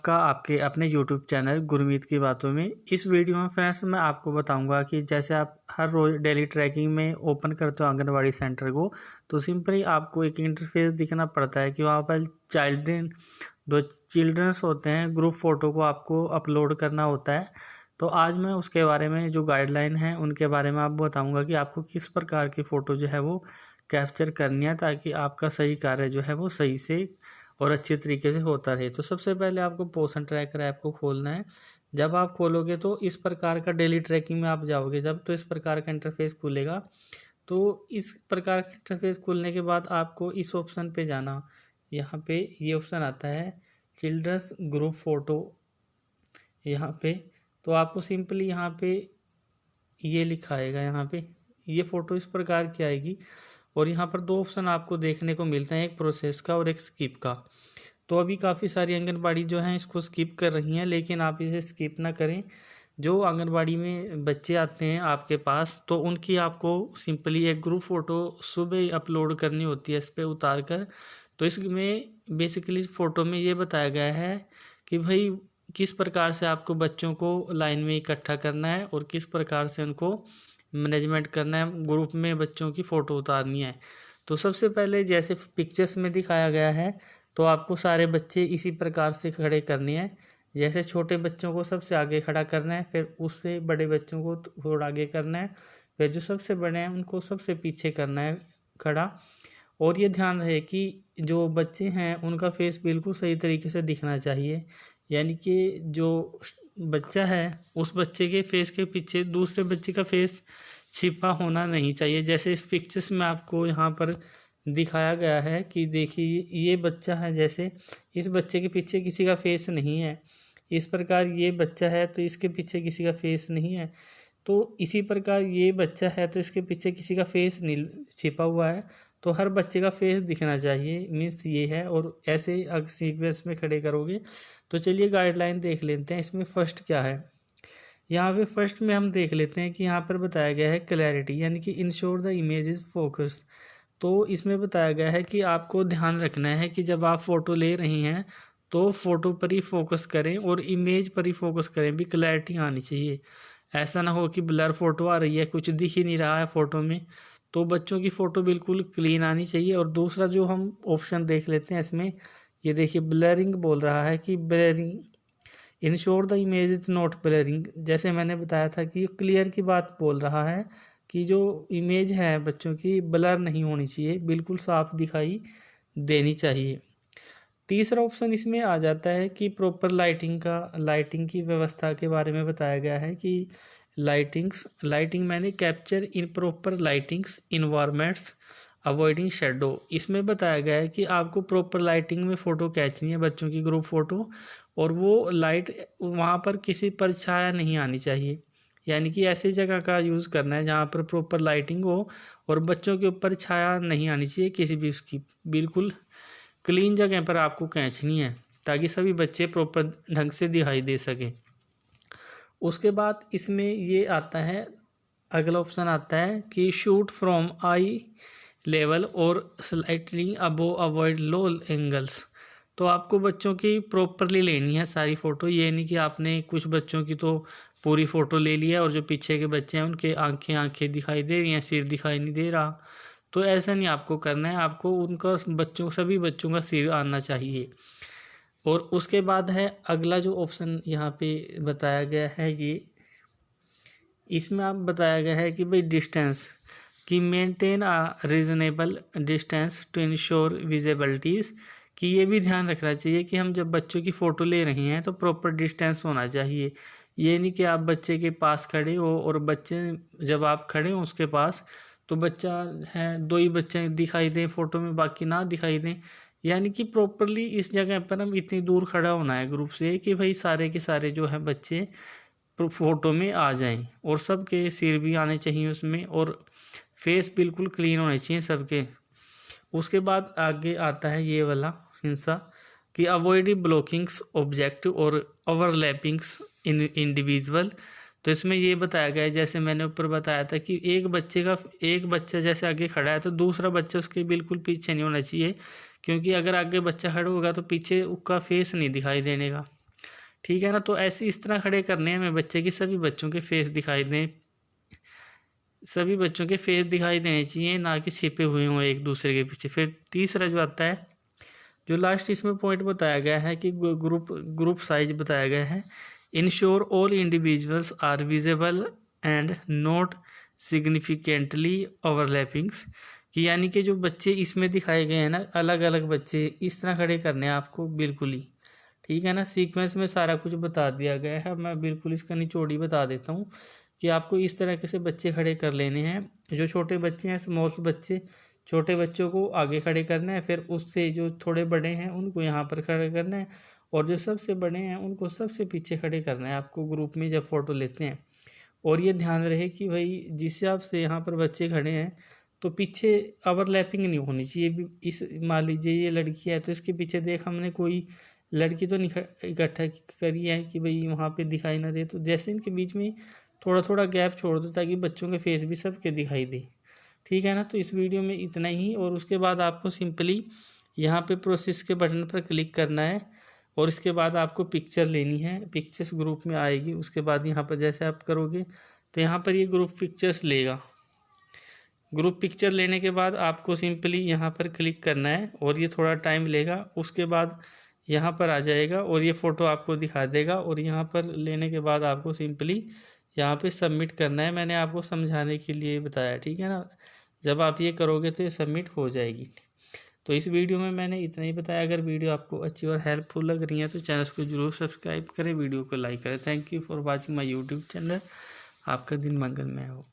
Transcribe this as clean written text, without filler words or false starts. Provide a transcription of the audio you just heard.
का आपके अपने यूट्यूब चैनल गुरमीत की बातों में। इस वीडियो में फ्रेंड्स मैं आपको बताऊंगा कि जैसे आप हर रोज़ डेली ट्रैकिंग में ओपन करते हो आंगनवाड़ी सेंटर को, तो सिंपली आपको एक इंटरफेस दिखना पड़ता है कि वहाँ पर चिल्ड्रंस होते हैं, ग्रुप फ़ोटो को आपको अपलोड करना होता है। तो आज मैं उसके बारे में जो गाइडलाइन है उनके बारे में आपको बताऊँगा कि आपको किस प्रकार की फ़ोटो जो है वो कैप्चर करनी है, ताकि आपका सही कार्य जो है वो सही से और अच्छे तरीके से होता रहे। तो सबसे पहले आपको पोषण ट्रैकर ऐप को खोलना है। जब आप खोलोगे तो इस प्रकार का डेली ट्रैकिंग में आप जाओगे जब, तो इस प्रकार का इंटरफेस खुलेगा। तो इस प्रकार का इंटरफेस खुलने के बाद आपको इस ऑप्शन पे जाना। यहाँ पे ये ऑप्शन आता है चिल्ड्रंस ग्रुप फ़ोटो। यहाँ पे तो आपको सिंपली यहाँ पे ये लिखा आएगा, यहाँ पे ये फ़ोटो इस प्रकार की आएगी और यहाँ पर दो ऑप्शन आपको देखने को मिलते हैं, एक प्रोसेस का और एक स्किप का। तो अभी काफ़ी सारी आंगनबाड़ी जो हैं इसको स्किप कर रही हैं, लेकिन आप इसे स्किप ना करें। जो आंगनबाड़ी में बच्चे आते हैं आपके पास, तो उनकी आपको सिंपली एक ग्रुप फ़ोटो सुबह अपलोड करनी होती है इस पर उतार कर। तो इसमें बेसिकली फ़ोटो में ये बताया गया है कि भाई किस प्रकार से आपको बच्चों को लाइन में इकट्ठा करना है और किस प्रकार से उनको मैनेजमेंट करना है, ग्रुप में बच्चों की फ़ोटो उतारनी है। तो सबसे पहले जैसे पिक्चर्स में दिखाया गया है, तो आपको सारे बच्चे इसी प्रकार से खड़े करने हैं। जैसे छोटे बच्चों को सबसे आगे खड़ा करना है, फिर उससे बड़े बच्चों को थोड़ा आगे करना है, फिर जो सबसे बड़े हैं उनको सबसे पीछे करना है खड़ा। और ये ध्यान रहे कि जो बच्चे हैं उनका फेस बिल्कुल सही तरीके से दिखना चाहिए, यानी कि जो बच्चा है उस बच्चे के फेस के पीछे दूसरे बच्चे का फेस छिपा होना नहीं चाहिए। जैसे इस पिक्चर्स में आपको यहाँ पर दिखाया गया है कि देखिए ये बच्चा है, जैसे इस बच्चे के पीछे किसी का फेस नहीं है, इस प्रकार ये बच्चा है तो इसके पीछे किसी का फेस नहीं है। तो इसी प्रकार ये बच्चा है तो इसके पीछे किसी का फेस नहीं छिपा हुआ है, तो हर बच्चे का फेस दिखना चाहिए, मीन्स ये है। और ऐसे अगर सीक्वेंस में खड़े करोगे तो चलिए गाइडलाइन देख लेते हैं इसमें फर्स्ट क्या है। यहाँ पे फर्स्ट में हम देख लेते हैं कि यहाँ पर बताया गया है क्लैरिटी, यानी कि ensure the image is focus. तो इसमें बताया गया है कि आपको ध्यान रखना है कि जब आप फ़ोटो ले रही हैं तो फ़ोटो पर ही फोकस करें और इमेज पर ही फोकस करें, भी क्लैरिटी आनी चाहिए। ऐसा ना हो कि ब्लर फ़ोटो आ रही है, कुछ दिख ही नहीं रहा है फ़ोटो में। तो बच्चों की फ़ोटो बिल्कुल क्लीन आनी चाहिए। और दूसरा जो हम ऑप्शन देख लेते हैं इसमें, ये देखिए ब्लरिंग बोल रहा है कि blurring ensure the image is not blurring. जैसे मैंने बताया था कि क्लियर की बात बोल रहा है कि जो इमेज है बच्चों की ब्लर नहीं होनी चाहिए, बिल्कुल साफ दिखाई देनी चाहिए। तीसरा ऑप्शन इसमें आ जाता है कि प्रॉपर लाइटिंग की व्यवस्था के बारे में बताया गया है कि लाइटिंग मैंने capture in proper lightings environments avoiding shadow. इसमें बताया गया है कि आपको प्रॉपर लाइटिंग में फ़ोटो खींचनी है बच्चों की ग्रुप फ़ोटो, और वो लाइट वहाँ पर किसी परछाया नहीं आनी चाहिए, यानी कि ऐसी जगह का यूज़ करना है जहाँ पर प्रॉपर लाइटिंग हो और बच्चों के ऊपर छाया नहीं आनी चाहिए किसी भी उसकी। बिल्कुल क्लीन जगह पर आपको खींचनी है ताकि सभी बच्चे प्रॉपर ढंग से दिखाई दे सकें। उसके बाद इसमें ये आता है, अगला ऑप्शन आता है कि शूट फ्रॉम आई लेवल और स्लाइटली अबो अवॉइड लो एंगल्स। तो आपको बच्चों की प्रॉपरली लेनी है सारी फ़ोटो, ये नहीं कि आपने कुछ बच्चों की तो पूरी फ़ोटो ले लिया और जो पीछे के बच्चे हैं उनके आंखें दिखाई दे रही हैं, सिर दिखाई नहीं दे रहा। तो ऐसा नहीं आपको करना है, आपको उनका सभी बच्चों का सिर आना चाहिए। और उसके बाद है अगला जो ऑप्शन यहाँ पे बताया गया है, ये इसमें आप बताया गया है कि भाई डिस्टेंस कि maintain a reasonable distance to ensure visibilities, कि ये भी ध्यान रखना चाहिए कि हम जब बच्चों की फ़ोटो ले रहे हैं तो प्रॉपर डिस्टेंस होना चाहिए। ये नहीं कि आप बच्चे के पास खड़े हो और बच्चे जब आप खड़े हो उसके पास तो बच्चा है, दो ही बच्चे दिखाई दें फ़ोटो में, बाकी ना दिखाई दें। यानी कि प्रॉपरली इस जगह पर हम इतनी दूर खड़ा होना है ग्रुप से कि भाई सारे के सारे जो हैं बच्चे फ़ोटो में आ जाएं और सबके सिर भी आने चाहिए उसमें, और फेस बिल्कुल क्लीन होने चाहिए सबके। उसके बाद आगे आता है ये वाला हिंसा कि अवॉइड ब्लॉकिंग्स ऑब्जेक्ट और ओवरलैपिंग्स इन इंडिविजुअल। तो इसमें ये बताया गया है, जैसे मैंने ऊपर बताया था कि एक बच्चा जैसे आगे खड़ा है तो दूसरा बच्चा उसके बिल्कुल पीछे नहीं होना चाहिए, क्योंकि अगर आगे बच्चा खड़ा होगा तो पीछे उसका फेस नहीं दिखाई देने का। ठीक है ना। तो ऐसे इस तरह खड़े करने हैं हमें बच्चे की, सभी बच्चों के फेस दिखाई दें, सभी बच्चों के फेस दिखाई देने चाहिए, ना कि छिपे हुए हों एक दूसरे के पीछे। फिर तीसरा जो आता है, जो लास्ट इसमें पॉइंट बताया गया है कि ग्रुप साइज बताया गया है, ensure all individuals are visible and not significantly overlappings, कि यानी कि जो बच्चे इसमें दिखाए गए हैं ना, अलग अलग बच्चे इस तरह खड़े करने हैं आपको बिल्कुल ही, ठीक है ना। सीक्वेंस में सारा कुछ बता दिया गया है, मैं बिल्कुल इसका निचोड़ ही बता देता हूँ कि आपको इस तरह से बच्चे खड़े कर लेने हैं। जो छोटे बच्चे हैं, स्मॉल बच्चे, छोटे बच्चों को आगे खड़े करना है, फिर उससे जो थोड़े बड़े हैं उनको यहाँ पर खड़े करना है, और जो सबसे बड़े हैं उनको सबसे पीछे खड़े करना है आपको ग्रुप में जब फ़ोटो लेते हैं। और ये ध्यान रहे कि भाई जिस हिसाब से यहाँ पर बच्चे खड़े हैं तो पीछे ओवरलैपिंग नहीं होनी चाहिए। इस मान लीजिए ये लड़की है तो इसके पीछे देख हमने कोई लड़की तो नहीं इकट्ठा करी है कि भाई वहाँ पे दिखाई ना दे, तो जैसे इनके बीच में थोड़ा थोड़ा गैप छोड़ दो ताकि बच्चों के फेस भी सबके दिखाई दे, ठीक है ना। तो इस वीडियो में इतना ही, और उसके बाद आपको सिंपली यहाँ पे प्रोसेस के बटन पर क्लिक करना है, और इसके बाद आपको पिक्चर लेनी है, पिक्चर्स ग्रुप में आएगी। उसके बाद यहाँ पर जैसे आप करोगे तो यहाँ पर ये ग्रुप पिक्चर्स लेगा। ग्रुप पिक्चर लेने के बाद आपको सिंपली यहाँ पर क्लिक करना है, और ये थोड़ा टाइम लेगा। उसके बाद यहाँ पर आ जाएगा और ये फ़ोटो आपको दिखा देगा, और यहाँ पर लेने के बाद आपको सिंपली यहाँ पे सबमिट करना है। मैंने आपको समझाने के लिए बताया, ठीक है ना। जब आप ये करोगे तो ये सबमिट हो जाएगी। तो इस वीडियो में मैंने इतना ही बताया। अगर वीडियो आपको अच्छी और हेल्पफुल लग रही है तो चैनल को जरूर सब्सक्राइब करें, वीडियो को लाइक करें। Thank you for watching my YouTube channel. आपका दिन मंगलमय हो।